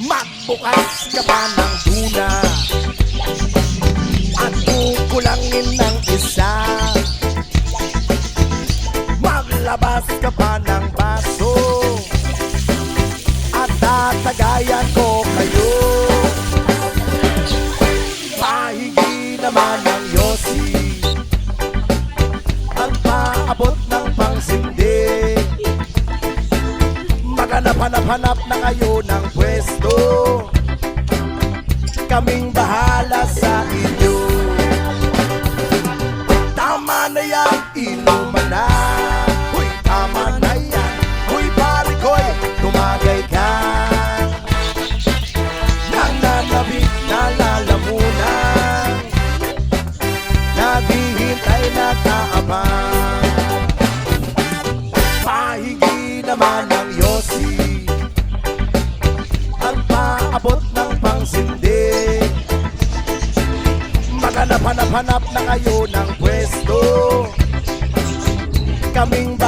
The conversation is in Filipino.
Magbukas ka pa ng tuna at kukulangin ng isa. Maglabas ka pa ng baso at tatagayan ko kayo. Pahigi naman ng yosi ang paabot ng pangsindi. Maghanap-hanap na kayo ng pwesto, kaming bahala sa inyo. Tama na yan, inuman na. Uy, tama na yan. Uy, pare ko'y tumagay ka. Nananabik na lalamunan, naghihintay na kaabang. Pahigi naman ng yosi ang paabot ng pangsindi. Maghanap-hanap na kayo ng pwesto, kaming